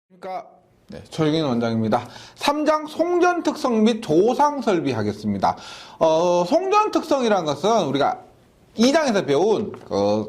그러니까 조용인 원장입니다. 3장 송전 특성 및 조상 설비 하겠습니다. 송전 특성이라는 것은 우리가 2장에서 배운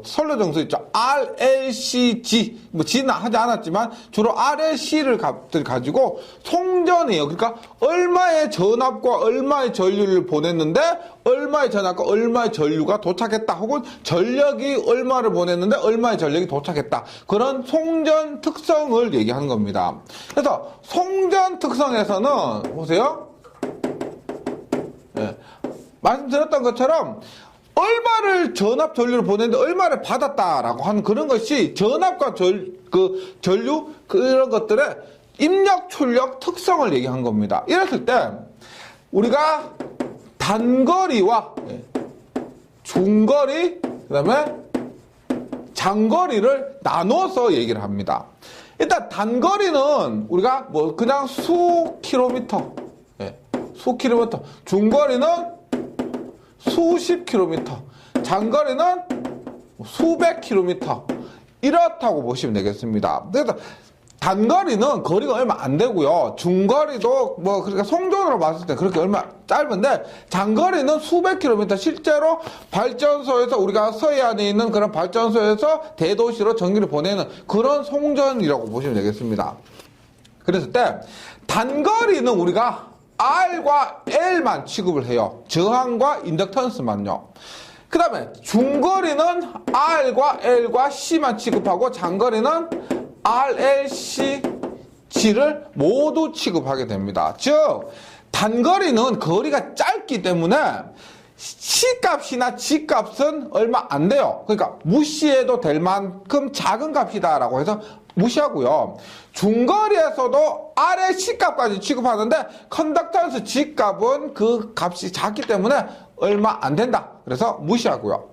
선로 정수 있죠. RLCG G는 하지 않았지만 주로 RLC를 가지고 송전이에요. 그러니까 얼마의 전압과 얼마의 전류를 보냈는데 얼마의 전압과 얼마의 전류가 도착했다, 혹은 전력이 얼마를 보냈는데 얼마의 전력이 도착했다, 그런 송전 특성을 얘기하는 겁니다. 그래서 송전 특성에서는 보세요, 말씀드렸던 것처럼 얼마를 전압 전류를 보냈는데 얼마를 받았다라고 하는 그런 것이 전압과 전류 그런 것들의 입력 출력 특성을 얘기한 겁니다. 이랬을 때 우리가 단거리와 중거리, 그다음에 장거리를 나눠서 얘기를 합니다. 일단 단거리는 우리가 그냥 수 킬로미터, 중거리는 수십 킬로미터, 장거리는 수백 킬로미터, 이렇다고 보시면 되겠습니다. 그래서 단거리는 거리가 얼마 안 되고요. 중거리도 그러니까 송전으로 봤을 때 그렇게 얼마 짧은데, 장거리는 수백 킬로미터, 실제로 발전소에서 우리가 서해안에 있는 그런 발전소에서 대도시로 전기를 보내는 그런 송전이라고 보시면 되겠습니다. 그랬을 때 단거리는 우리가 R과 L만 취급을 해요. 저항과 인덕턴스만요. 그 다음에 중거리는 R과 L과 C만 취급하고, 장거리는 RLC, G를 모두 취급하게 됩니다. 즉 단거리는 거리가 짧기 때문에 C값이나 G값은 얼마 안 돼요. 그러니까 무시해도 될 만큼 작은 값이다라고 해서 무시하고요. 중거리에서도 R의 C값까지 취급하는데 컨덕턴스 G값은 그 값이 작기 때문에 얼마 안 된다, 그래서 무시하고요.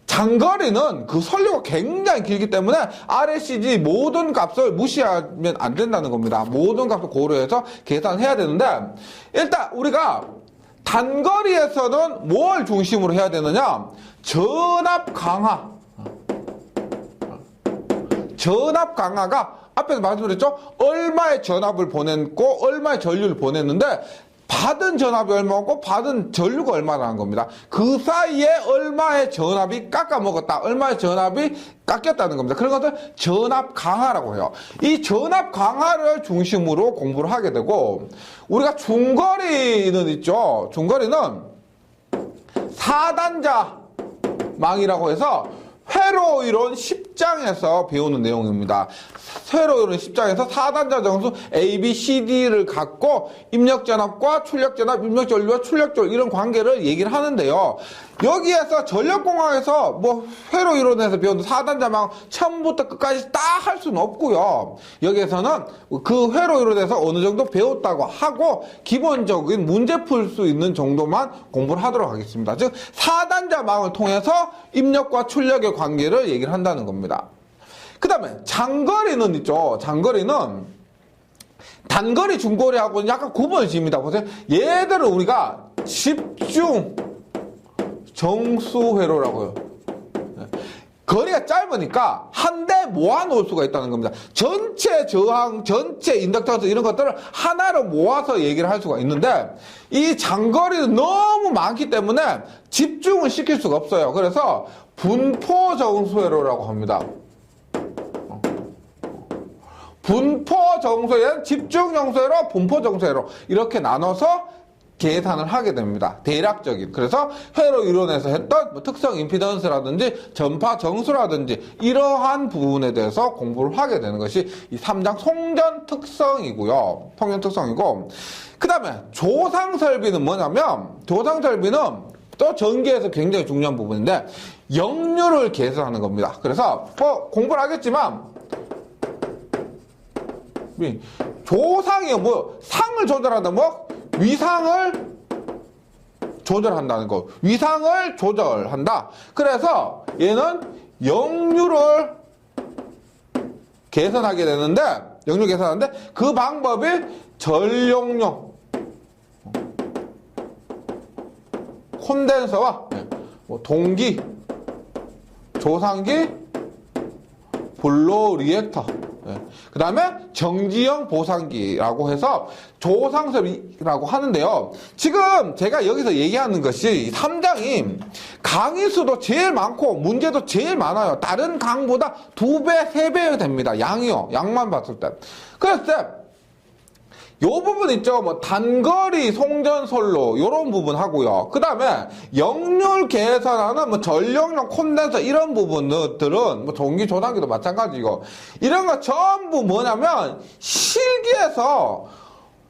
장거리는 그 선류가 굉장히 길기 때문에 RLCG 모든 값을 무시하면 안 된다는 겁니다. 모든 값을 고려해서 계산해야 되는데, 일단 우리가 단거리에서는 뭘 중심으로 해야 되느냐? 전압 강화가 앞에서 말씀드렸죠? 얼마의 전압을 보냈고 얼마의 전류를 보냈는데 받은 전압이 얼마고 받은 전류가 얼마라는 겁니다. 그 사이에 얼마의 전압이 깎아먹었다, 얼마의 전압이 깎였다는 겁니다. 그런 것을 전압 강화라고 해요. 이 전압 강화를 중심으로 공부를 하게 되고, 우리가 중거리는 있죠. 중거리는 4단자 망이라고 해서 회로이론 10장에서 배우는 내용입니다. 회로이론 10장에서 4단자 정수 A, B, C, D를 갖고 입력전압과 출력전압, 입력전류와 출력전류 이런 관계를 얘기를 하는데요. 여기에서 전력공학에서 회로이론에서 배우는 4단자망 처음부터 끝까지 다 할 수는 없고요. 여기에서는 그 회로이론에서 어느 정도 배웠다고 하고 기본적인 문제 풀 수 있는 정도만 공부를 하도록 하겠습니다. 즉 4단자망을 통해서 입력과 출력의 관계를 얘기를 한다는 겁니다. 그 다음에 장거리는 있죠. 장거리는 단거리, 중거리하고는 약간 구분을 지입니다. 보세요. 얘들은 우리가 집중 정수회로라고요. 거리가 짧으니까 한 대 모아놓을 수가 있다는 겁니다. 전체 저항, 전체 인덕턴스 이런 것들을 하나로 모아서 얘기를 할 수가 있는데, 이 장거리는 너무 많기 때문에 집중을 시킬 수가 없어요. 그래서 분포 정수회로라고 합니다. 분포 정수회로는 집중 정수회로, 분포 정수회로 이렇게 나눠서 계산을 하게 됩니다. 대략적인. 그래서 회로 이론에서 했던 특성 임피던스라든지 전파 정수라든지 이러한 부분에 대해서 공부를 하게 되는 것이 이 3장 송전 특성이고요. 송전 특성이고, 그 다음에 조상 설비는 뭐냐면, 조상 설비는 또 전기에서 굉장히 중요한 부분인데 역류를 계산하는 겁니다. 그래서 공부를 하겠지만 조상이요, 상을 조절한다, 위상을 조절한다는 거. 위상을 조절한다. 그래서 얘는 역류를 계산하게 되는데, 역류 계산하는데 그 방법이 전력용 콘덴서와 동기, 조상기, 블로 리액터. 그 다음에 정지형 보상기라고 해서 조상설이라고 하는데요. 지금 제가 여기서 얘기하는 것이 3장이 강의 수도 제일 많고 문제도 제일 많아요. 다른 강보다 2배, 3배 됩니다. 양이요. 양만 봤을 때. 그래서 요 부분 있죠. 뭐 단거리 송전솔로 요런 부분 하고요. 그 다음에 역률 계산하는 뭐 전력용 콘덴서 이런 부분들은 뭐 전기 조단기도 마찬가지고 이런 거 전부 뭐냐면 실기에서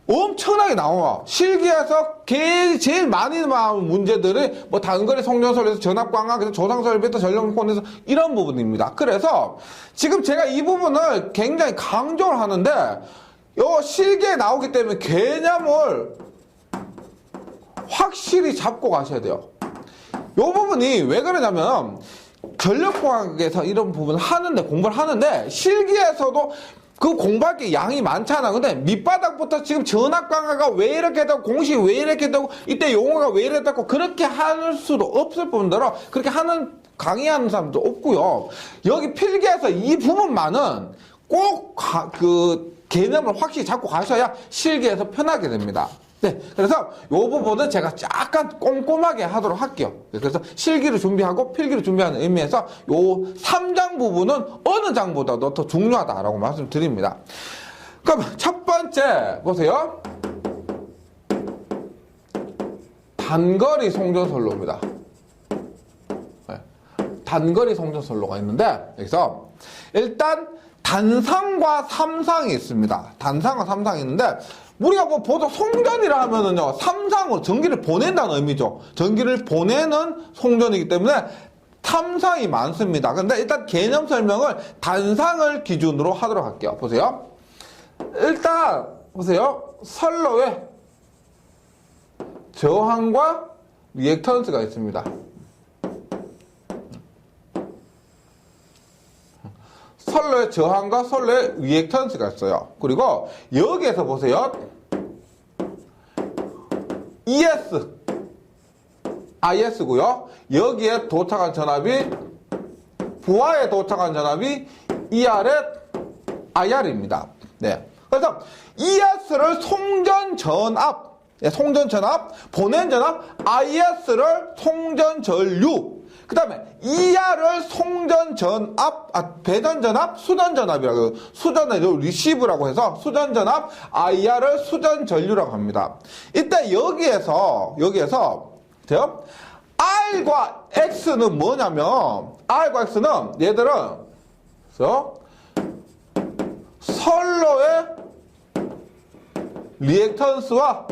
엄청나게 나와. 실기에서 제일 많이 나오는 문제들이 뭐 단거리 송전솔로에서 전압광학, 조상설비부터 전력용 콘덴서 이런 부분입니다. 그래서 지금 제가 이 부분을 굉장히 강조를 하는데 요 실기에 나오기 때문에 개념을 확실히 잡고 가셔야 돼요. 요 부분이 왜 그러냐면 전력공학에서 이런 부분을 하는데 공부를 하는데 실기에서도 그 공부할 게 양이 많잖아. 근데 밑바닥부터 지금 전압강화가 왜 이렇게 되고 공식이 왜 이렇게 되고 이때 용어가 왜 이렇게 되고 그렇게 할 수도 없을 뿐더러 그렇게 하는 강의하는 사람도 없고요. 여기 필기에서 이 부분만은 꼭 개념을 확실히 잡고 가셔야 실기에서 편하게 됩니다. 네, 그래서 이 부분은 제가 약간 꼼꼼하게 하도록 할게요. 그래서 실기를 준비하고 필기를 준비하는 의미에서 이 3장 부분은 어느 장보다도 더 중요하다라고 말씀드립니다. 그럼 첫 번째 보세요. 단거리 송전솔로입니다. 네, 단거리 송전솔로가 있는데 여기서 일단 단상과 삼상이 있습니다. 단상과 삼상이 있는데 우리가 뭐 보통 송전이라 하면은요, 삼상으로 전기를 보낸다는 의미죠. 전기를 보내는 송전이기 때문에 삼상이 많습니다. 근데 일단 개념 설명을 단상을 기준으로 하도록 할게요. 보세요. 일단 보세요. 선로에 저항과 리액턴스가 있습니다. 선로의 저항과 선로의 리액턴스가 있어요. 그리고 여기에서 보세요. ES, IS고요. 여기에 도착한 전압이 부하에 도착한 전압이 ER에 IR입니다. 네. 그래서 ES를 송전 전압, 보낸 전압, IS를 송전 전류, 그 다음에 ER을 송전 전압, 배전 전압, 수전 전압이라고, 수전의 리시브라고 해서 수전 전압, IR을 수전 전류라고 합니다. 이때 여기에서, 돼요? R과 X는 뭐냐면, R과 X는 얘들은, 선로의 리액턴스와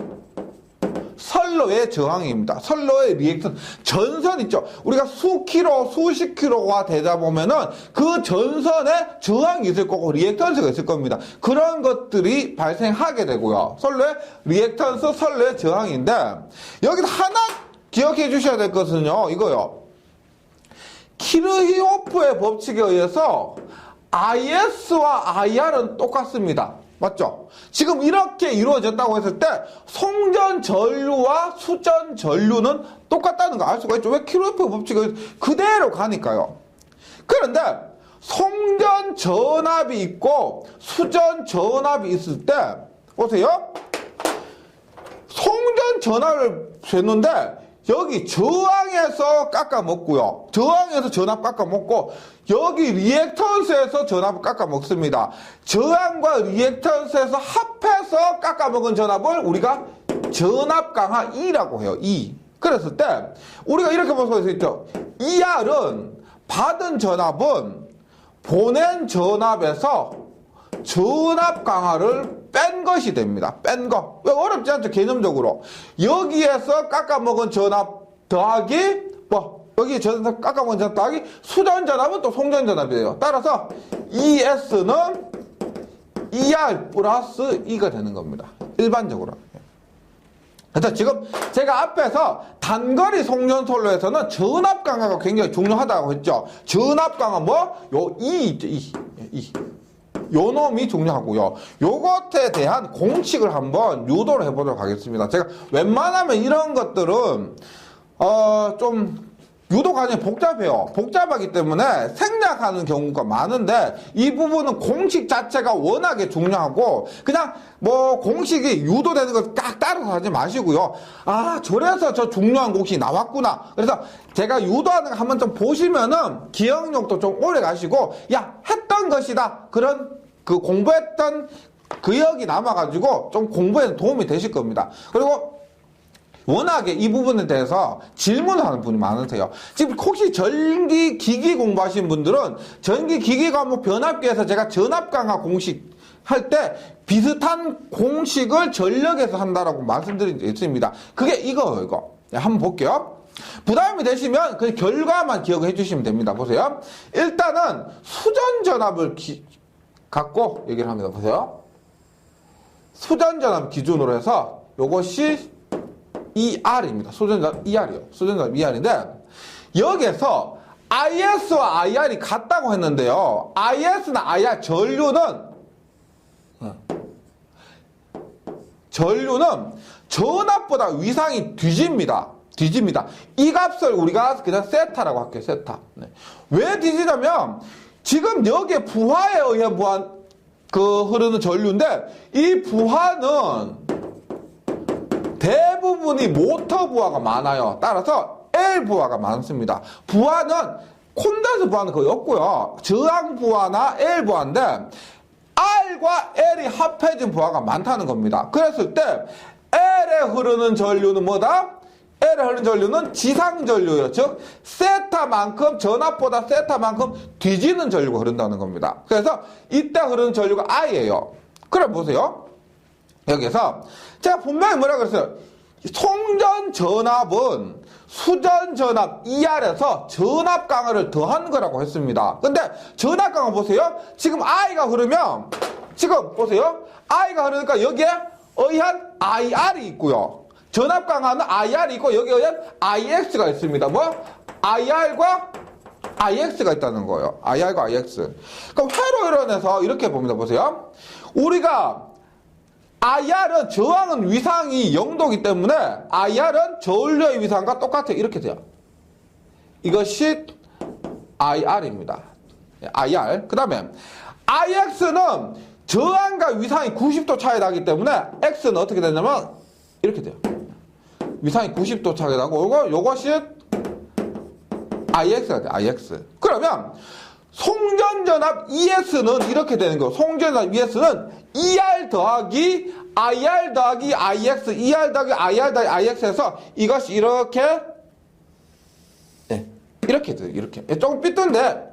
선로의 저항입니다. 선로의 리액턴, 전선 있죠. 우리가 수십 킬로가 되다 보면은 그 전선에 저항이 있을 거고 리액턴스가 있을 겁니다. 그런 것들이 발생하게 되고요. 선로의 리액턴스, 선로의 저항인데 여기서 하나 기억해 주셔야 될 것은요, 이거요. 키르히호프의 법칙에 의해서 IS와 IR은 똑같습니다. 맞죠? 지금 이렇게 이루어졌다고 했을 때 송전 전류와 수전 전류는 똑같다는 거 알 수가 있죠. 왜 키르호프 법칙을 그대로 가니까요. 그런데 송전 전압이 있고 수전 전압이 있을 때 보세요. 송전 전압을 쟀는데 여기 저항에서 깎아먹고요. 저항에서 전압 깎아먹고 여기 리액턴스에서 전압을 깎아먹습니다. 저항과 리액턴스에서 합해서 깎아먹은 전압을 우리가 전압 강하 E라고 해요. E. 그랬을 때 우리가 이렇게 볼 수 있죠. ER은 받은 전압은 보낸 전압에서 전압 강하를 뺀 것이 됩니다. 뺀 거. 왜 어렵지 않죠? 개념적으로. 여기에서 깎아먹은 전압 더하기 여기 전압 깎아먹은 전압 더하기 수전 전압은 또 송전 전압이에요. 따라서 ES는 ER 플러스 E가 되는 겁니다. 일반적으로. 그래서 지금 제가 앞에서 단거리 송전솔로에서는 전압 강화가 굉장히 중요하다고 했죠. 전압 강화 요 E 있죠. E. 요 놈이 중요하고요. 요것에 대한 공식을 한번 유도를 해보도록 하겠습니다. 제가 웬만하면 이런 것들은 좀 유도가 굉장히 복잡해요. 복잡하기 때문에 생략하는 경우가 많은데 이 부분은 공식 자체가 워낙에 중요하고 그냥 뭐 공식이 유도되는 걸 딱 따라서 하지 마시고요. 아, 저래서 저 중요한 공식이 나왔구나. 그래서 제가 유도하는 거 한번 좀 보시면은 기억력도 좀 오래 가시고 야, 했던 것이다. 그런 그 공부했던 기억이 남아가지고 좀 공부에 도움이 되실 겁니다. 그리고 워낙에 이 부분에 대해서 질문을 하는 분이 많으세요. 지금 혹시 전기기기 공부하신 분들은 전기기기가 뭐 변압기에서 제가 전압강화 공식 할 때 비슷한 공식을 전력에서 한다라고 말씀드린 적이 있습니다. 그게 이거. 한번 볼게요. 부담이 되시면 그 결과만 기억해 주시면 됩니다. 보세요. 일단은 수전전압을 갖고 얘기를 합니다. 보세요. 수전전압 기준으로 해서 요것이 ER입니다. 수전전압 ER이요. 수전전압 ER인데 여기에서 IS와 IR이 같다고 했는데요. IS나 IR 전류는 전압보다 위상이 뒤집니다. 이 값을 우리가 그냥 세타라고 할게요. 세타. 네. 왜 뒤지냐면 지금 여기에 부하에 의한 흐르는 전류인데 이 부하는 대부분이 모터 부하가 많아요. 따라서 L 부하가 많습니다. 부하는 콘덴서 부하는 거의 없고요. 저항 부하나 L 부하인데 R과 L이 합해진 부하가 많다는 겁니다. 그랬을 때 L에 흐르는 전류는 뭐다? L에 흐르는 전류는 지상 전류예요. 즉 세타만큼 전압보다 세타만큼 뒤지는 전류가 흐른다는 겁니다. 그래서 이때 흐르는 전류가 I예요. 그럼 보세요. 여기서 제가 분명히 뭐라 그랬어요? 송전 전압은 수전 전압 ER에서 전압 강화를 더한 거라고 했습니다. 근데 전압 강화 보세요. 지금 I가 흐르면 지금 보세요. I가 흐르니까 여기에 의한 IR이 있고요. 전압 강화는 IR이 있고 여기에 의한 IX가 있습니다. 뭐? IR과 IX가 있다는 거예요. IR과 IX. 그럼 회로 이론에서 이렇게 봅니다. 보세요. 우리가 IR은 저항은 위상이 0도이기 때문에 IR은 전류의 위상과 똑같아요. 이렇게 돼요. 이것이 IR입니다. IR. 그 다음에 IX는 저항과 위상이 90도 차이 나기 때문에 X는 어떻게 되냐면 이렇게 돼요. 위상이 90도 차이 나고 요것이 IX가 돼요. IX. 그러면 송전전압 ES는 이렇게 되는 거예요. 송전전압 ES는 ER 더하기 IR 더하기 IX, ER 더하기 IR 더하기 IX에서 이것이 이렇게 이렇게 돼요. 이렇게. 조금 삐뚤는데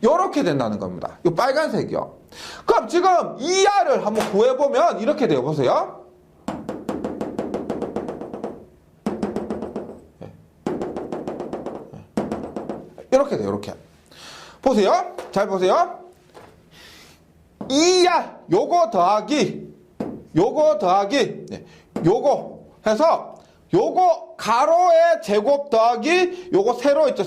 이렇게 된다는 겁니다. 이 빨간색이요. 그럼 지금 ER을 한번 구해보면 이렇게 돼요. 보세요. 이렇게 돼요. 이렇게. 보세요. 잘 보세요. ER 요거 더하기 요거 해서 요거 가로의 제곱 더하기 요거 세로 있죠.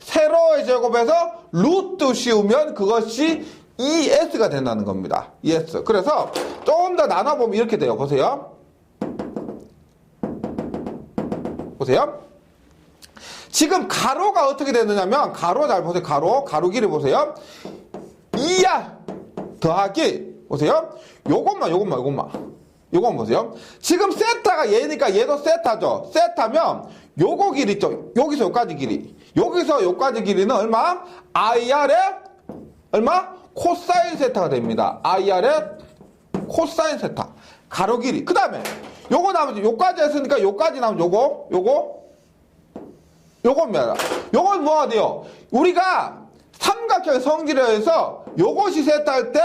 세로의 제곱에서 루트 씌우면 그것이 ES가 된다는 겁니다. ES. 그래서 조금 더 나눠보면 이렇게 돼요. 보세요. 지금 가로가 어떻게 되느냐면 가로 잘 보세요. 가로 길이 보세요. ER 더하기 보세요. 요것만 보세요. 지금 세타가 얘니까 얘도 세타죠. 세타면 요거 길이 있죠. 여기서 요까지 길이. 여기서 요까지 길이는 얼마? IR의 얼마? 코사인 세타가 됩니다. IR의 코사인 세타. 가로 길이. 그 다음에 요거 나머지 요까지 했으니까 요까지 나면 요겁니다. 요건 뭐가 돼요? 우리가 삼각형 성질에서 요것이 세타할 때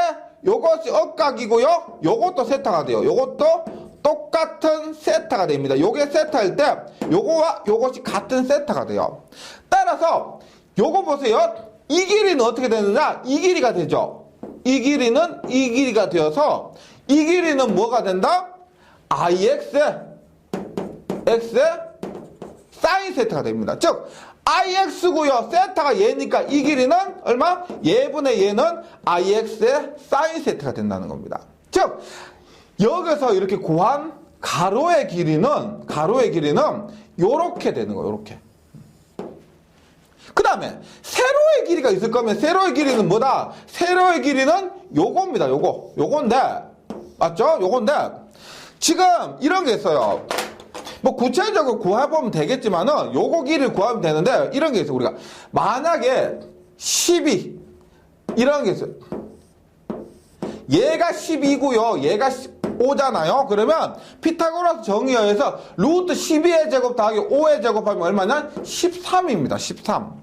요것이 억각이고요. 요것도 세타가 돼요. 요것도 똑같은 세타가 됩니다. 요게 세타일 때 요거와 요것이 같은 세타가 돼요. 따라서 요거 보세요. 이 길이는 어떻게 되느냐? 이 길이가 되죠. 이 길이는 이 길이가 되어서 이 길이는 뭐가 된다? IX 사인 세타가 됩니다. 즉 IX고요. 세타가 얘니까 이 길이는 얼마? 얘분의 얘는 IX의 사인 세타가 된다는 겁니다. 즉 여기서 이렇게 구한 가로의 길이는 요렇게 되는 거예요. 요렇게. 그 다음에 세로의 길이가 있을 거면 세로의 길이는 뭐다? 세로의 길이는 요겁니다. 요건데 맞죠? 요건데 지금 이런 게 있어요. 뭐 구체적으로 구해보면 되겠지만은 요거 길이를 구하면 되는데 이런 게 있어요. 우리가 만약에 12 이런 게 있어요. 얘가 12고요. 얘가 5잖아요. 그러면 피타고라스 정의에 의해서 루트 12의 제곱 더하기 5의 제곱하면 얼마냐? 13입니다. 13.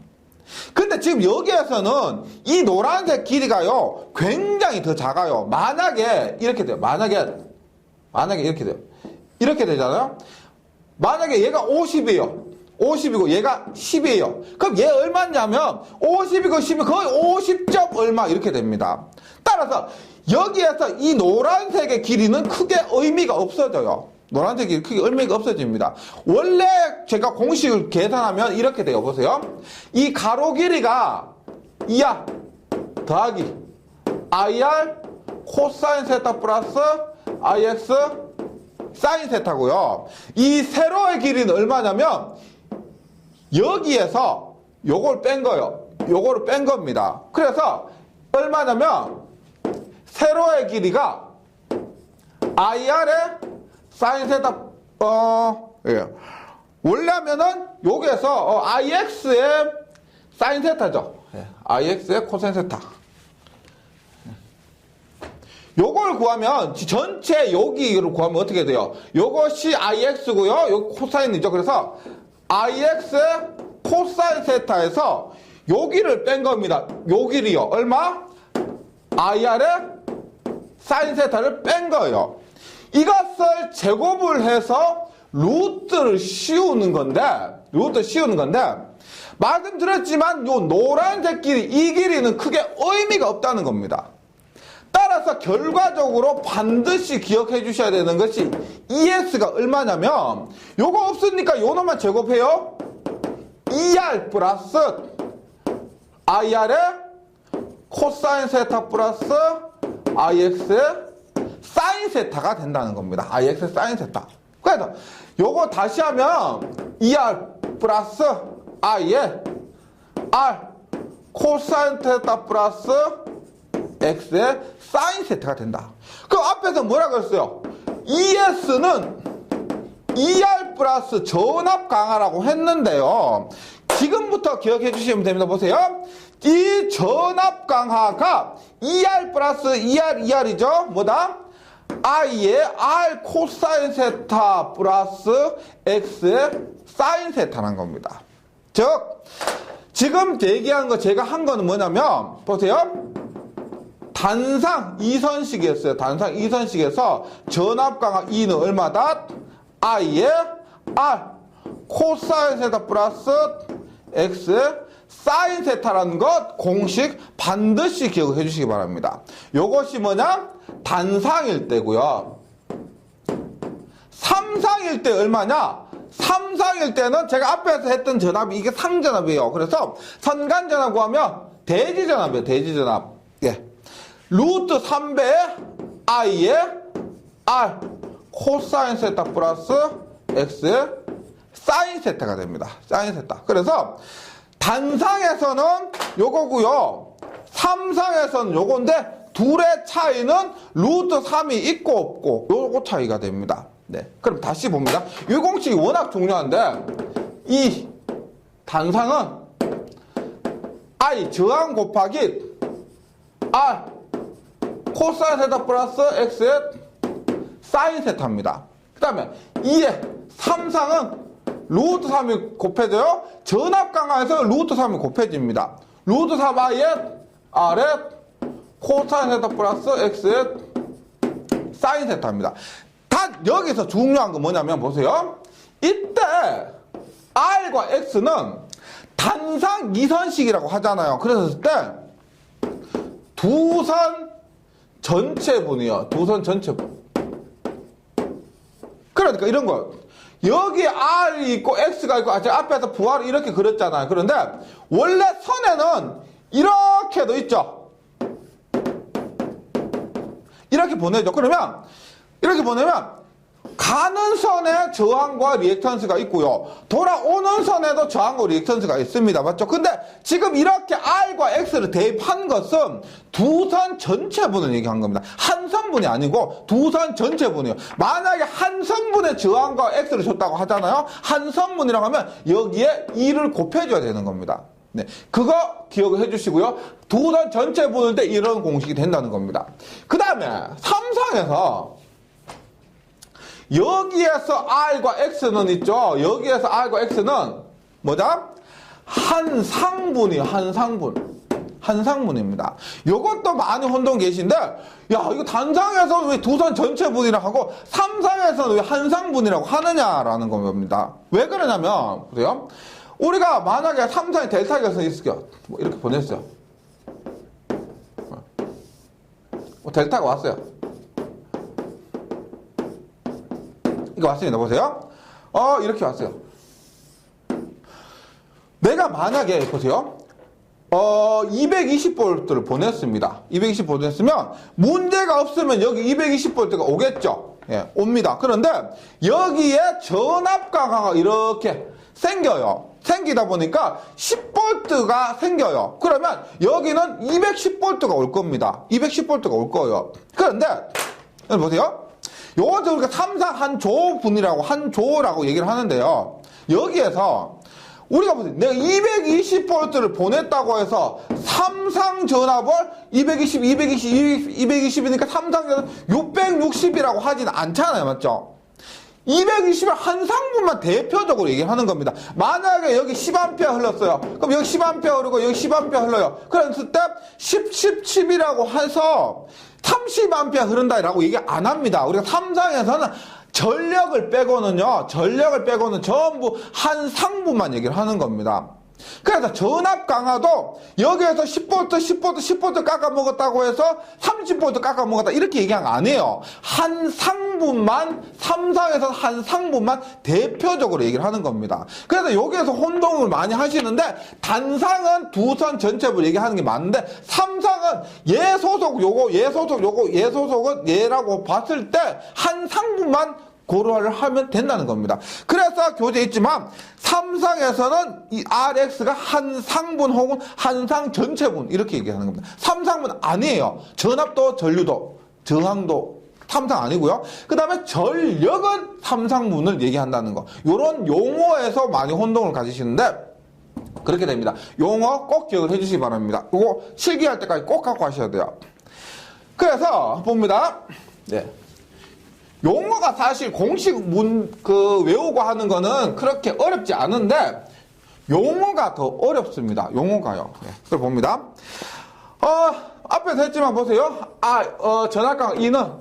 근데 지금 여기에서는 이 노란색 길이가요. 굉장히 더 작아요. 만약에 이렇게 돼요. 만약에 이렇게 돼요. 이렇게 되잖아요. 만약에 얘가 50이에요. 50이고 얘가 10이에요. 그럼 얘 얼마냐면 50이고 10이 거의 50점 얼마 이렇게 됩니다. 따라서 여기에서 이 노란색의 길이는 크게 의미가 없어져요. 노란색 길이 크게 의미가 없어집니다. 원래 제가 공식을 계산하면 이렇게 돼요. 보세요. 이 가로 길이가 2R 더하기 IR 코사인 세타 플러스 IX 사인 세타고요. 이 세로의 길이는 얼마냐면 여기에서 요걸 뺀 거예요. 요거를 뺀 겁니다. 그래서 얼마냐면 세로의 길이가 IR의 사인 세타 예. 원래 하면은 여기에서 IX의 사인 세타죠. 예. IX의 코사인 세타. 요걸 구하면 전체 여기를 구하면 어떻게 돼요? 요것이 IX고요. 요 코사인이죠. 그래서 IX의 코사인 세타에서 여기를 뺀 겁니다. 요 길이요. 얼마? IR의 사인 세타를 뺀 거예요. 이것을 제곱을 해서 루트를 씌우는 건데 말씀드렸지만 요 노란색 길이 이 길이는 크게 의미가 없다는 겁니다. 따라서 결과적으로 반드시 기억해 주셔야 되는 것이 ES가 얼마냐면 요거 없으니까 요 놈만 제곱해요. ER 플러스 IR의 코사인 세타 플러스 IX의 사인 세타가 된다는 겁니다. IX의 사인 세타. 그래서 요거 다시 하면 ER 플러스 I의 R 코사인 세타 플러스 X의 사인 세타가 된다. 그 앞에서 뭐라 그랬어요? ES는 ER 플러스 전압 강하라고 했는데요. 지금부터 기억해 주시면 됩니다. 보세요. 이 전압 강하가 ER 플러스 ER이죠. 뭐다? I의 R 코사인 세타 플러스 X의 사인 세타라는 겁니다. 즉 지금 얘기한 거 제가 한 거는 뭐냐면 보세요. 단상 이선식이었어요. 단상 이선식에서 전압 강하 E는 얼마다? I의 R 코사인 세타 플러스 X의 사인 세타라는 것 공식 반드시 기억해 주시기 바랍니다. 요것이 뭐냐? 단상일 때고요. 삼상일 때 얼마냐? 삼상일 때는 제가 앞에서 했던 전압이 이게 상전압이에요. 그래서 선간전압 구하면 대지전압이에요. 대지전압. 예. 루트 3배의 I의 R 코사인 세타 플러스 X의 사인 세타가 됩니다. 사인 세타. 그래서 단상에서는 요거고요. 삼상에서는 요건데 둘의 차이는 루트 3이 있고 없고 요거 차이가 됩니다. 네. 그럼 다시 봅니다. 이 공식이 워낙 중요한데 이 단상은 I 저항 곱하기 R 코사인 세타 플러스 X의 사인 세타입니다. 그 다음에 2의 삼상은 루트 3이 곱해져요. 전압 강화에서 루트 3이 곱해집니다. 루트 3I의 R의 코사인 세타 플러스 X의 사인 세타입니다. 단 여기서 중요한 건 뭐냐면 보세요. 이때 R과 X는 단상 이선식이라고 하잖아요. 그랬을 때 두 선 전체분이요. 두 선 전체분. 그러니까 이런 거. 여기 R이 있고 X가 있고 제가 앞에서 부하를 이렇게 그렸잖아요. 그런데 원래 선에는 이렇게도 있죠. 이렇게 보내죠. 그러면 이렇게 보내면 가는 선에 저항과 리액턴스가 있고요. 돌아오는 선에도 저항과 리액턴스가 있습니다. 맞죠? 근데 지금 이렇게 R과 X를 대입한 것은 두 선 전체분을 얘기한 겁니다. 한 선분이 아니고 두 선 전체분이에요. 만약에 한 선분의 저항과 X를 줬다고 하잖아요. 한 선분이라고 하면 여기에 2를 곱해줘야 되는 겁니다. 네, 그거 기억을 해주시고요. 두 선 전체분일 때 이런 공식이 된다는 겁니다. 그 다음에 3상에서 여기에서 R과 X는 있죠. 여기에서 R과 X는 뭐다? 한 상분이에요. 한 상분입니다. 이것도 많이 혼동 계신데, 야, 이거 단상에서 왜 두 선 전체분이라고 하고, 3상에서는 왜 한 상분이라고 하느냐라는 겁니다. 왜 그러냐면, 보세요. 우리가 만약에 3상에 델타 결선이 있을게요. 뭐 이렇게 보냈어요. 델타가 왔어요. 이거 왔습니다. 보세요. 이렇게 왔어요. 내가 만약에, 보세요. 220V를 보냈습니다. 220V 보냈으면, 문제가 없으면 여기 220V가 오겠죠? 예, 옵니다. 그런데, 여기에 전압 강화가 이렇게 생겨요. 생기다 보니까 10V가 생겨요. 그러면 여기는 210V가 올 겁니다. 210V가 올 거예요. 그런데, 여러분 보세요. 요것을 우리가 3상 한 조분이라고, 한 조라고 얘기를 하는데요. 여기에서 우리가 보세요. 내가 220V를 보냈다고 해서 3상 전압을 220이니까 3상 전압 660이라고 하진 않잖아요. 맞죠? 220을 한 상분만 대표적으로 얘기를 하는 겁니다. 만약에 여기 10A 흘렀어요. 그럼 여기 10A 흐르고 여기 10A 흘러요. 그랬을 때 10이라고 해서 30A 흐른다라고 얘기 안 합니다. 우리가 3상에서는 전력을 빼고는 전부 한 상분만 얘기를 하는 겁니다. 그래서 전압 강화도 여기에서 10V 깎아먹었다고 해서 30V 깎아먹었다 이렇게 얘기하는 거 아니에요. 한 상분만, 3상에서 한 상분만 대표적으로 얘기를 하는 겁니다. 그래서 여기에서 혼동을 많이 하시는데 단상은 두 선 전체를 얘기하는 게 맞는데 3상은 얘 소속 요거, 얘 소속 요거, 얘 소속은 얘라고 봤을 때 한 상분만 고려를 하면 된다는 겁니다. 그래서 교재에 있지만 3상에서는 이 RX가 한 상분 혹은 한 상 전체분 이렇게 얘기하는 겁니다. 3상분 아니에요. 전압도 전류도 저항도 3상 아니고요. 그 다음에 전력은 3상분을 얘기한다는 거. 이런 용어에서 많이 혼동을 가지시는데 그렇게 됩니다. 용어 꼭 기억을 해주시기 바랍니다. 이거 실기할 때까지 꼭 갖고 가셔야 돼요. 그래서 봅니다. 네. 용어가 사실 공식 외우고 하는 거는 그렇게 어렵지 않은데, 용어가 더 어렵습니다. 용어가요. 네. 그걸 봅니다. 앞에서 했지만 보세요. 전압강 E는,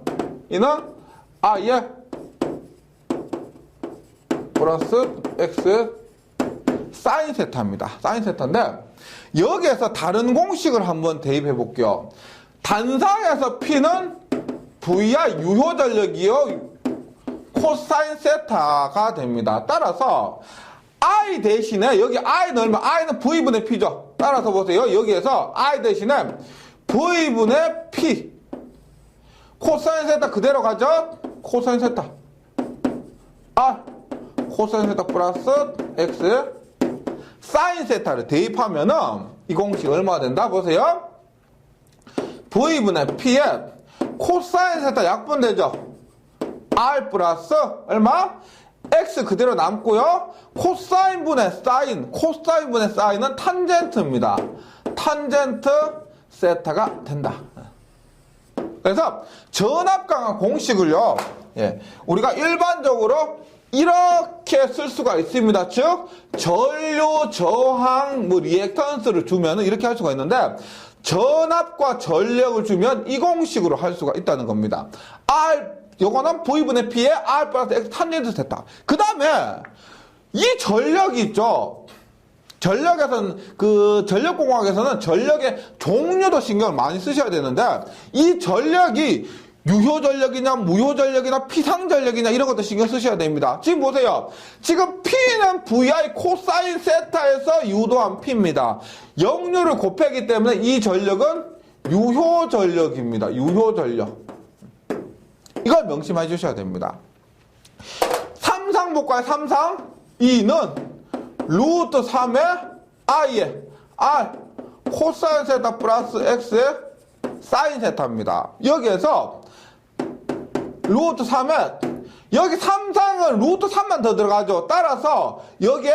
예. 플러스 X 사인 세타입니다. 사인 세타인데, 여기에서 다른 공식을 한번 대입해 볼게요. 단상에서 P는 VI 유효 전력이요 코사인 세타가 됩니다. 따라서 I 대신에 여기 I 넣으면 I는 V분의 P죠. 따라서 보세요. 여기에서 I 대신에 V분의 P 코사인 세타 그대로 가죠. 코사인 세타 코사인 세타 플러스 X 사인 세타를 대입하면은 이 공식 얼마가 된다? 보세요. V분의 P에 코사인 세타 약분되죠. R 플러스 얼마? X 그대로 남고요. 코사인분의 사인은 탄젠트입니다. 탄젠트 세타가 된다. 그래서 전압 강화 공식을요. 예, 우리가 일반적으로 이렇게 쓸 수가 있습니다. 즉 전류, 저항, 리액턴스를 주면은 이렇게 할 수가 있는데 전압과 전력을 주면 이 공식으로 할 수가 있다는 겁니다. 요거는 V분의 P에 R 플러스 X 탄젠트 세타. 그 다음에 이 전력이 있죠. 전력에서는 전력공학에서는 전력의 종류도 신경을 많이 쓰셔야 되는데 이 전력이 유효전력이냐 무효전력이냐 피상전력이냐 이런 것도 신경 쓰셔야 됩니다. 지금 보세요. 지금 P는 VI 코사인 세타에서 유도한 P입니다. 역류를 곱했기 때문에 이 전력은 유효전력입니다. 유효전력. 이걸 명심해 주셔야 됩니다. 볼까요? 3상 2는 루트 3의 i의 r 코사인 세타 플러스 x의 사인 세타입니다. 여기에서 루트 3에 여기 3상은 루트 3만 더 들어가죠. 따라서 여기에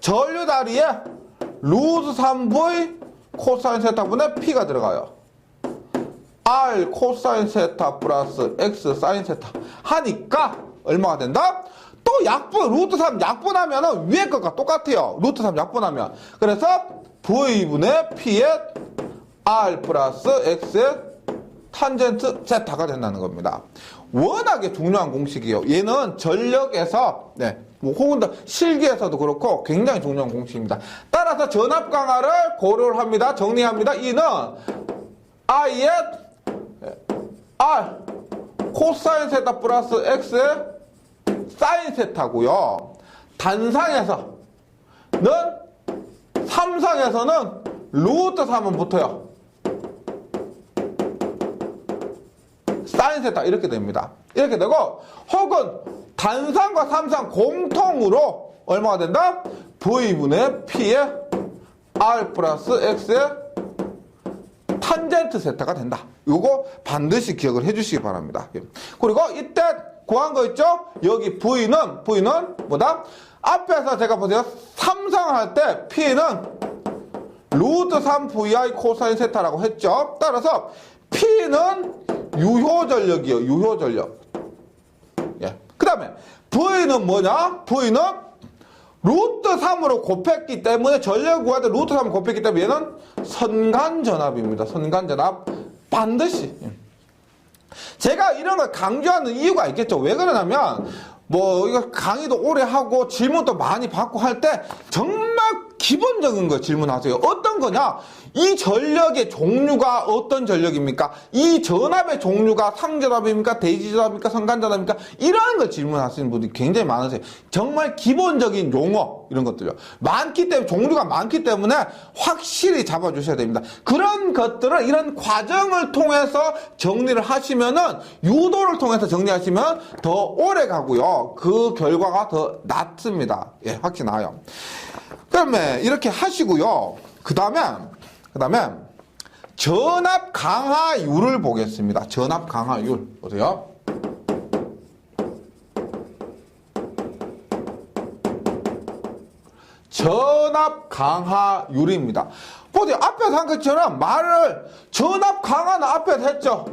전류다리에 루트 3v 코사인 세타분의 p가 들어가요. r 코사인 세타 플러스 x 사인 세타 하니까 얼마가 된다? 또 약분, 루트 3 약분하면 위에 것과 똑같아요. 루트 3 약분하면. 그래서 v분의 p의 r 플러스 x의 탄젠트 세타가 된다는 겁니다. 워낙에 중요한 공식이에요. 얘는 전력에서, 뭐 혹은 더 실기에서도 그렇고 굉장히 중요한 공식입니다. 따라서 전압 강화를 고려를 합니다. 정리합니다. 이는 i의 r 코사인 세타 플러스 x의 사인 세타고요. 단상에서는 3상에서는 루트 3은 붙어요. 사인 세타 이렇게 됩니다. 이렇게 되고 혹은 단상과 3상 공통으로 얼마가 된다? v분의 p의 r 플러스 x의 탄젠트 세타가 된다. 요거 반드시 기억을 해주시기 바랍니다. 그리고 이때 구한 거 있죠? 여기 V는 뭐다? 앞에서 제가 보세요. 3상 할 때 P는 루트 3VI 코사인 세타라고 했죠? 따라서 P는 유효전력이에요. 유효전력. 예. 그 다음에 V는 뭐냐? V는 루트 3으로 곱했기 때문에 전력 구할 때 루트 3을 곱했기 때문에 얘는 선간전압입니다. 선간전압. 반드시. 제가 이런 걸 강조하는 이유가 있겠죠. 왜 그러냐면 뭐 이거 강의도 오래 하고 질문도 많이 받고 할 때 정말 기본적인 거 질문하세요. 어떤 거냐? 이 전력의 종류가 어떤 전력입니까? 이 전압의 종류가 상전압입니까? 대지전압입니까? 선간전압입니까? 이런 걸 질문하시는 분들이 굉장히 많으세요. 정말 기본적인 용어 이런 것들요. 많기 때문에 종류가 많기 때문에 확실히 잡아주셔야 됩니다. 그런 것들을 이런 과정을 통해서 정리를 하시면은 유도를 통해서 정리하시면 더 오래 가고요. 그 결과가 더 낫습니다. 예, 확실히 나아요. 그다음에 이렇게 하시고요. 그다음에 전압 강화율을 보겠습니다. 전압 강화율 보세요. 전압 강화율입니다. 보세요. 앞에서 한 것처럼 말을 전압 강화는 앞에서 했죠.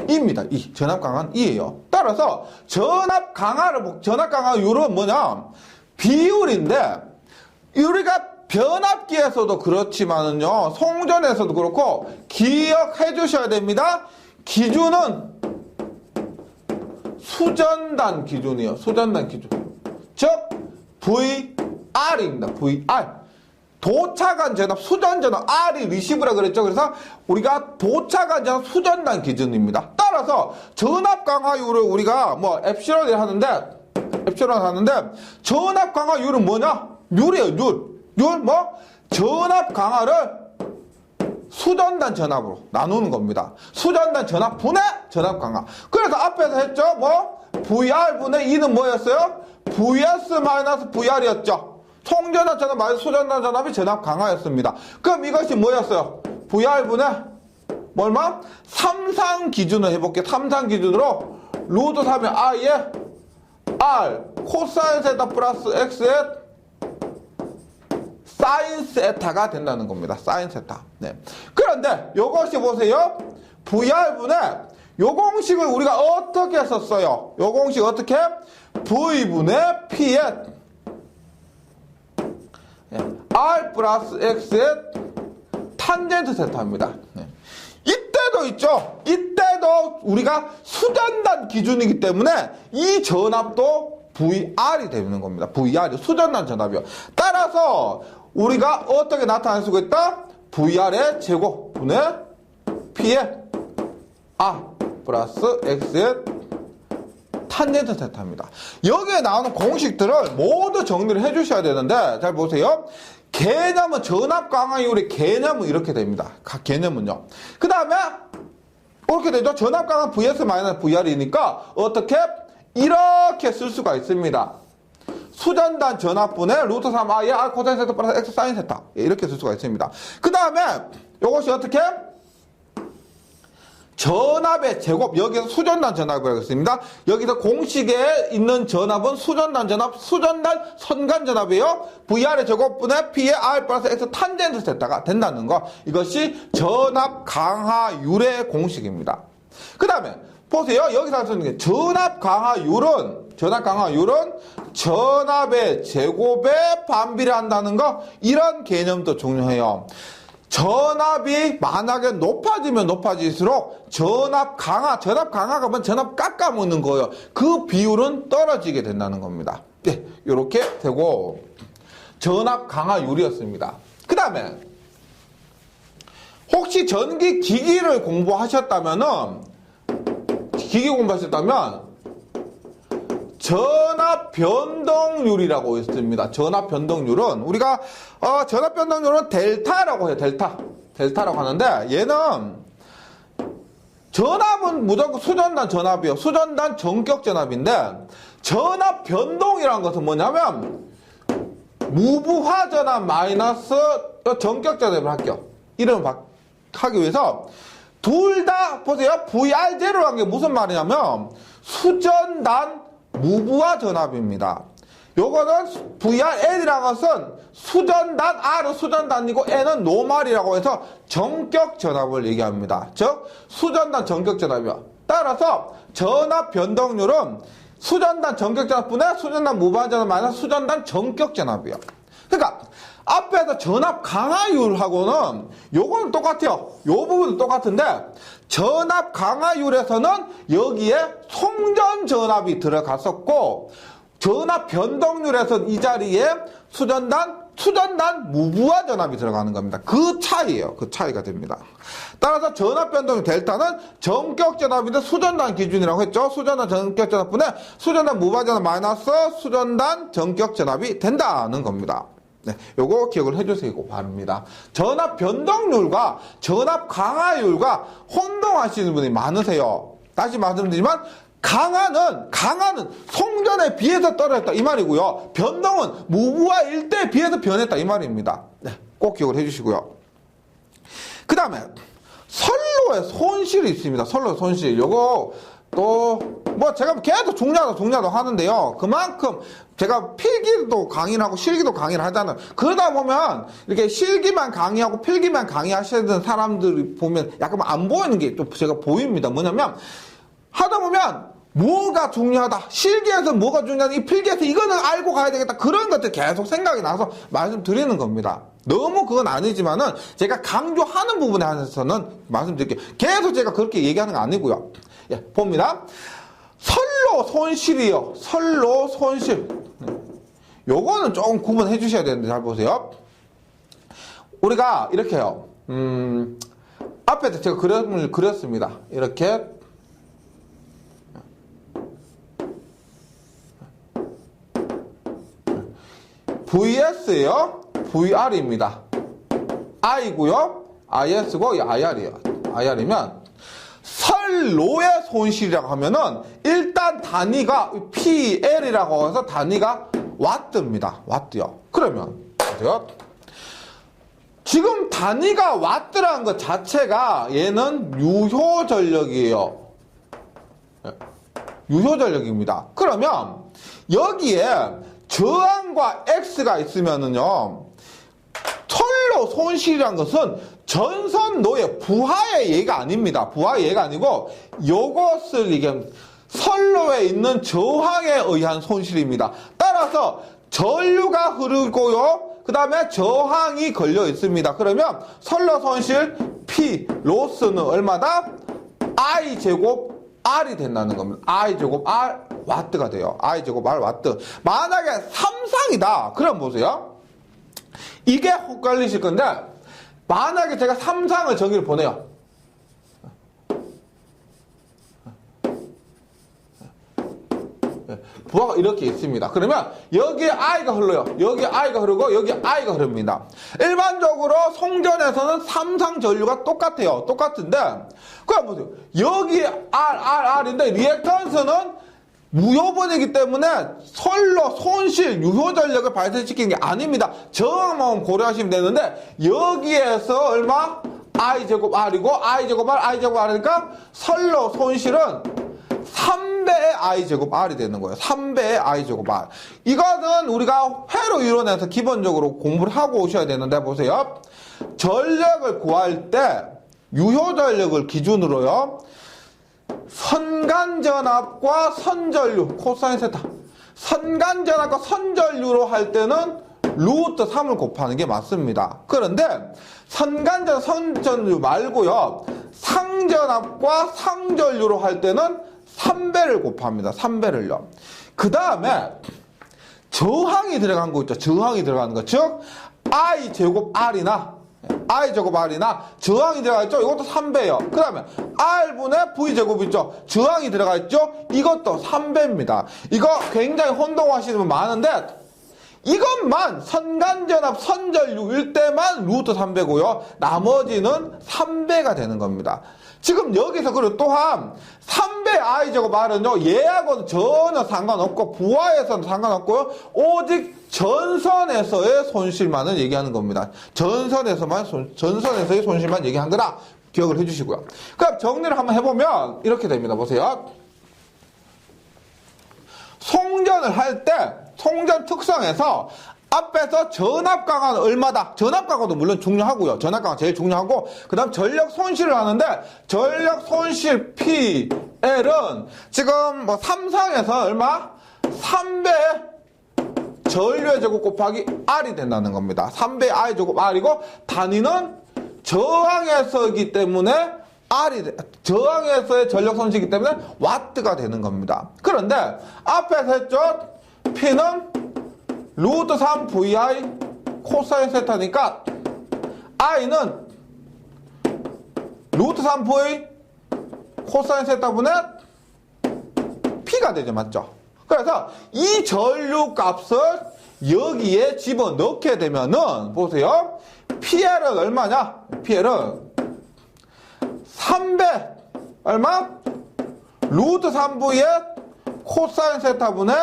입니다. 이 전압 강화는 이에요. 따라서 전압 강화율은 뭐냐? 비율인데 우리가 변압기에서도 그렇지만은요, 송전에서도 그렇고, 기억해 주셔야 됩니다. 기준은 수전단 기준이에요. 수전단 기준. 즉, VR입니다. VR. 도착한 전압, 수전 전압, R이 리시브라 그랬죠. 그래서 우리가 도착한 전압 수전단 기준입니다. 따라서 전압 강화율을 우리가 뭐 엡실론을 하는데, 전압 강화율은 뭐냐? 율이에요, 율 뭐? 전압 강화를 수전단 전압으로 나누는 겁니다. 수전단 전압 분의 전압 강화. 그래서 앞에서 했죠? 뭐? VR분의 E는 뭐였어요? VS-VR이었죠. 총전압 전압 마이너스 수전단 전압이 전압 강화였습니다. 그럼 이것이 뭐였어요? VR분의 얼마? 3상 기준을 해볼게요. 3상 기준으로 루트 3의 I의 R 코사인 세타 플러스 X의 사인 세타가 된다는 겁니다. 사인 세타. 네. 그런데 요것이 보세요. VR분의 요 공식을 우리가 어떻게 썼어요? 요 공식 어떻게? V분의 P의 R 플러스 X의 탄젠트 세타입니다. 네. 이때도 있죠. 이때도 우리가 수전단 기준이기 때문에 이 전압도 VR이 되는 겁니다. VR이 수전단 전압이요. 따라서 우리가 어떻게 나타낼 수가 있다? VR의 제곱분의 P의 R 플러스 X의 탄젠트 세타입니다. 여기에 나오는 공식들을 모두 정리를 해주셔야 되는데 잘 보세요. 개념은 전압 강화율의 개념은 이렇게 됩니다. 각 개념은요. 그 다음에 이렇게 되죠. 전압 강화 VS-VR이니까 어떻게 이렇게 쓸 수가 있습니다. 수전단 전압분의 루트 3 I의 R 코사인 세타 플러스 X 사인 세타. 이렇게 쓸 수가 있습니다. 그 다음에 이것이 어떻게? 전압의 제곱, 여기서 수전단 전압이라고 했습니다. 여기서 공식에 있는 전압은 수전단 전압, 수전단 선간 전압이에요. VR의 제곱분의 P의 R 플러스 X 탄젠트 세타가 된다는 거. 이것이 전압 강하율의 공식입니다. 그 다음에 보세요. 여기서 쓰는 게 전압 강하율은 전압의 제곱에 반비례한다는 거. 이런 개념도 중요해요. 전압이 만약에 높아지면 높아질수록 전압 강화가 뭐 전압 깎아먹는 거예요. 그 비율은 떨어지게 된다는 겁니다. 네, 이렇게 되고 전압 강화율이었습니다. 그 다음에 혹시 전기 기기를 공부하셨다면 전압 변동률이라고 있습니다. 전압 변동률은 우리가 전압 변동률은 델타라고 해요. 델타라고 하는데 얘는 전압은 무조건 수전단 전압이에요. 수전단 전격 전압인데 전압 변동이라는 것은 뭐냐면 무부하 전압 마이너스 전격 전압을 할게요. 이름을 하기 위해서 둘 다 보세요. VR0라는 게 무슨 말이냐면 수전단 무부하 전압입니다. 요거는 VRL이라는 것은 수전단, R은 수전단이고 N은 노말이라고 해서 전격 전압을 얘기합니다. 즉 수전단 전격 전압이요. 따라서 전압 변동률은 수전단 전격 전압분의 수전단 무부하 전압 마이너스 수전단 전격 전압이요. 그러니까 앞에서 전압 강하율하고는 요거는 똑같아요. 요 부분은 똑같은데 전압 강하율에서는 여기에 송전 전압이 들어갔었고 전압 변동률에서는 이 자리에 수전단 무부하 전압이 들어가는 겁니다. 그 차이예요. 그 차이가 됩니다. 따라서 전압 변동률 델타는 전격 전압인데 수전단 기준이라고 했죠. 수전단 전격 전압분의 수전단 무부하 전압 마이너스 수전단 전격 전압이 된다는 겁니다. 네, 요거 기억을 해주시고 바랍니다. 전압 변동률과 전압 강하율과 혼동하시는 분이 많으세요. 다시 말씀드리지만 강하는 송전에 비해서 떨어졌다 이 말이고요. 변동은 무부하일 때에 비해서 변했다 이 말입니다. 네, 꼭 기억을 해주시고요. 그 다음에 선로의 손실이 있습니다. 선로의 손실. 요거 또 뭐 제가 계속 중요하다 하는데요. 그만큼 제가 필기도 강의를 하고 실기도 강의를 하잖아요. 그러다 보면 이렇게 실기만 강의하고 필기만 강의하시는 사람들이 보면 약간 안 보이는 게 또 제가 보입니다. 뭐냐면 하다 보면 뭐가 중요하다, 실기에서 뭐가 중요하다, 이 필기에서 이거는 알고 가야 되겠다, 그런 것들 계속 생각이 나서 말씀드리는 겁니다. 너무 그건 아니지만은 제가 강조하는 부분에 한해서는 말씀드릴게요. 계속 제가 그렇게 얘기하는 거 아니고요. 예, 봅니다. 선로 손실이요. 선로 손실. 요거는 조금 구분해 주셔야 되는데 잘 보세요. 우리가 이렇게 해요. 앞에 제가 그림을 그렸습니다. 이렇게 VS예요. VR입니다. I고요. IS고 IR이에요. IR이면 선로의 손실이라고 하면은 일단 단위가 PL이라고 해서 단위가 와트입니다. 와트요. 그러면 보세요. 지금 단위가 와트라는 것 자체가 얘는 유효전력이에요. 유효전력입니다. 그러면 여기에 저항과 X가 있으면은요, 선로 손실이란 것은 전선로의 부하의 예가 아닙니다. 부하의 예가 아니고 요것을 얘기합니다. 선로에 있는 저항에 의한 손실입니다. 따라서 전류가 흐르고요, 그 다음에 저항이 걸려 있습니다. 그러면 선로 손실 P 로스는 얼마다? I 제곱 R이 된다는 겁니다. I 제곱 R 와트가 돼요. I 제곱 R 와트. 만약에 삼상이다. 그럼 보세요. 이게 헷갈리실 건데, 만약에 제가 삼상을 정의를 보내요. 부하가 이렇게 있습니다. 그러면 여기에 I가 흘러요. 여기에 I가 흐르고 여기에 I가 흐릅니다. 일반적으로 송전에서는 삼상 전류가 똑같아요. 똑같은데 그럼 보세요. 여기 R인데 리액턴스는 무효분이기 때문에 선로, 손실, 유효전력을 발생시키는 게 아닙니다. 저항만 고려하시면 되는데 여기에서 얼마? i제곱 r이고 i제곱 r, i제곱 r이니까 선로, 손실은 3배의 i제곱 r이 되는 거예요. 3배의 i제곱 r. 이거는 우리가 회로 이론에서 기본적으로 공부를 하고 오셔야 되는데 보세요. 전력을 구할 때 유효전력을 기준으로요. 선간전압과 선전류 코사인 세타. 선간전압과 선전류로 할 때는 루트 3을 곱하는 게 맞습니다. 그런데 선간전압, 선전류 말고요. 상전압과 상전류로 할 때는 3배를 곱합니다. 3배를요. 그 다음에 저항이 들어간 거 있죠. 저항이 들어가는 거. 즉 I 제곱 R이나 i제곱 r이나 저항이 들어가 있죠. 이것도 3배예요. 그 다음에 r분의 v제곱 있죠. 저항이 들어가 있죠. 이것도 3배입니다. 이거 굉장히 혼동하시는 분 많은데 이것만 선간전압 선전류일 때만 루트 3배고요. 나머지는 3배가 되는 겁니다. 지금 여기서 그리고 또한 3배 i제곱 r은요. 얘하고는 전혀 상관없고 부하에서는 상관없고요. 오직 전선에서의 손실만을 얘기하는 겁니다. 전선에서의 손실만 얘기한 거다. 기억을 해주시고요. 그럼 정리를 한번 해보면 이렇게 됩니다. 보세요. 송전을 할 때 송전 특성에서 앞에서 전압 강화는 얼마다? 전압 강화도 물론 중요하고요. 전압 강화 제일 중요하고 그 다음 전력 손실을 하는데 전력 손실 PL은 지금 뭐 삼성에서 얼마? 3배 전류의 제곱 곱하기 R이 된다는 겁니다. 3배 I 제곱 R이고 단위는 저항에서이기 때문에 저항에서의 전력 손실이기 때문에 와트가 되는 겁니다. 그런데 앞에서 했죠? P는 루트 3 VI 코사인 세타니까 I는 루트 3 V 코사인 세타분의 P가 되죠. 맞죠? 그래서 이 전류 값을 여기에 집어넣게 되면은 보세요. PL은 얼마냐? PL은 3배 얼마? 루트 3V의 코사인 세타분의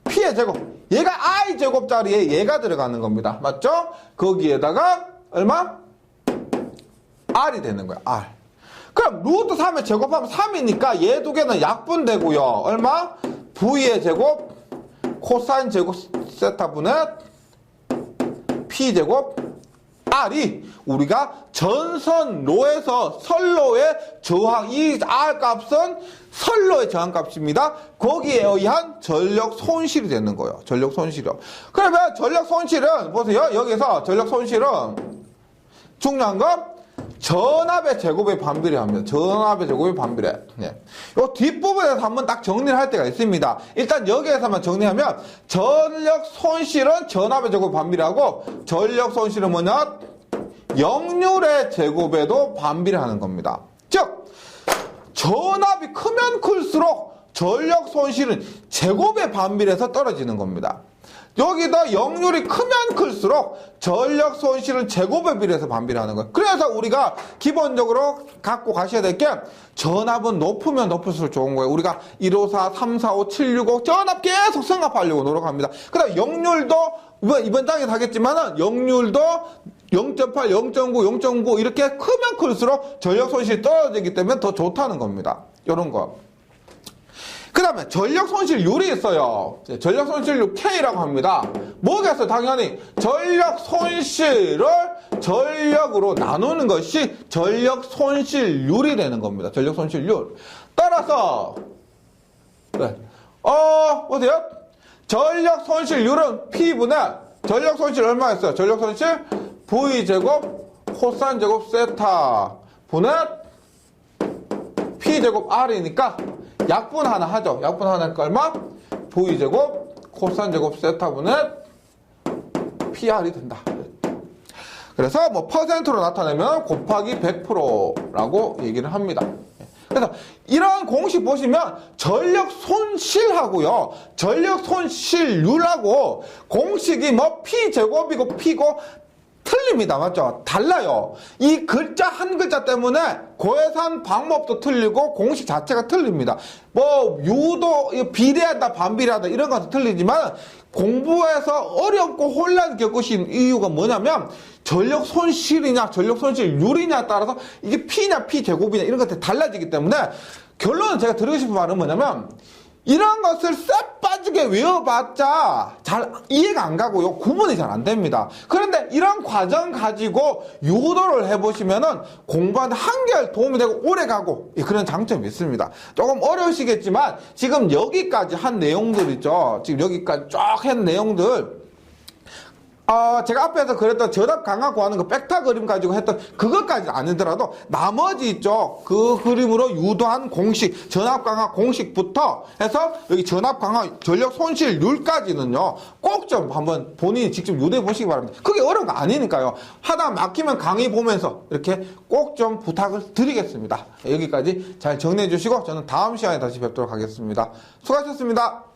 P의 제곱. 얘가 I 제곱짜리에 얘가 들어가는 겁니다. 맞죠? 거기에다가 얼마? R이 되는 거야. R. 그럼 루트 3에 제곱하면 3이니까 얘 두 개는 약분되고요. 얼마? V의 제곱 코사인 제곱 세타분의 P제곱 R이 우리가 전선로에서 선로의 저항, 이 R 값은 선로의 저항 값입니다. 거기에 의한 전력 손실이 되는 거예요. 전력 손실이요. 그러면 전력 손실은 보세요. 여기서 전력 손실은 중요한 건 전압의 제곱에 반비례합니다. 전압의 제곱에 반비례. 네. 요 뒷부분에서 한번 딱 정리를 할 때가 있습니다. 일단 여기에서만 정리하면 전력 손실은 전압의 제곱에 반비례하고 전력 손실은 뭐냐? 역률의 제곱에도 반비례하는 겁니다. 즉 전압이 크면 클수록 전력 손실은 제곱에 반비례해서 떨어지는 겁니다. 여기다 역률이 크면 클수록 전력 손실은 제곱에 비례해서 반비례하는 거예요. 그래서 우리가 기본적으로 갖고 가셔야 될 게 전압은 높으면 높을수록 좋은 거예요. 우리가 154, 345, 765 전압 계속 승합하려고 노력합니다. 그 다음 역률도 이번 장에서 하겠지만은 역률도 0.8, 0.9, 0.9 이렇게 크면 클수록 전력 손실이 떨어지기 때문에 더 좋다는 겁니다. 이런 거. 그 다음에 전력 손실률이 있어요. 전력 손실률 K라고 합니다. 뭐겠어요? 당연히 전력 손실을 전력으로 나누는 것이 전력 손실률이 되는 겁니다. 전력 손실률. 따라서 네. 보세요. 전력 손실률은 P분의 전력 손실 얼마였어요? 전력 손실 V제곱 코사인 제곱 세타 분의 P제곱 R이니까 약분 하나 하죠. 약분 하나 하니까 얼마? V제곱 코사인 제곱 세타분의 PR이 된다. 그래서 뭐 퍼센트로 나타내면 곱하기 100%라고 얘기를 합니다. 그래서 이런 공식 보시면 전력 손실하고요. 전력 손실률하고 공식이 뭐 P제곱이고 P고 틀립니다. 맞죠? 달라요. 이 글자 한 글자 때문에 계산 방법도 틀리고 공식 자체가 틀립니다. 뭐 유도 비례하다 반비례하다 이런 것도 틀리지만 공부에서 어렵고 혼란 겪으신 이유가 뭐냐면 전력 손실이냐 전력 손실률이냐에 따라서 이게 P냐 P제곱이냐 이런 것들이 달라지기 때문에 결론은 제가 드리고 싶은 말은 뭐냐면 이런 것을 쎄 빠지게 외워봤자 잘 이해가 안 가고요. 구분이 잘 안 됩니다. 그런데 이런 과정 가지고 유도를 해보시면은 공부하는데 한결 도움이 되고 오래 가고 그런 장점이 있습니다. 조금 어려우시겠지만 지금 여기까지 한 내용들 있죠. 지금 여기까지 쫙 한 내용들 제가 앞에서 그랬던 전압 강화 구하는 그 벡터 그림 가지고 했던 그것까지 아니더라도 나머지 있죠. 그 그림으로 유도한 공식, 전압 강화 공식부터 해서 여기 전압 강화 전력 손실률까지는요. 꼭 좀 한번 본인이 직접 유도해 보시기 바랍니다. 그게 어려운 거 아니니까요. 하다 막히면 강의 보면서 이렇게 꼭 좀 부탁을 드리겠습니다. 여기까지 잘 정리해 주시고 저는 다음 시간에 다시 뵙도록 하겠습니다. 수고하셨습니다.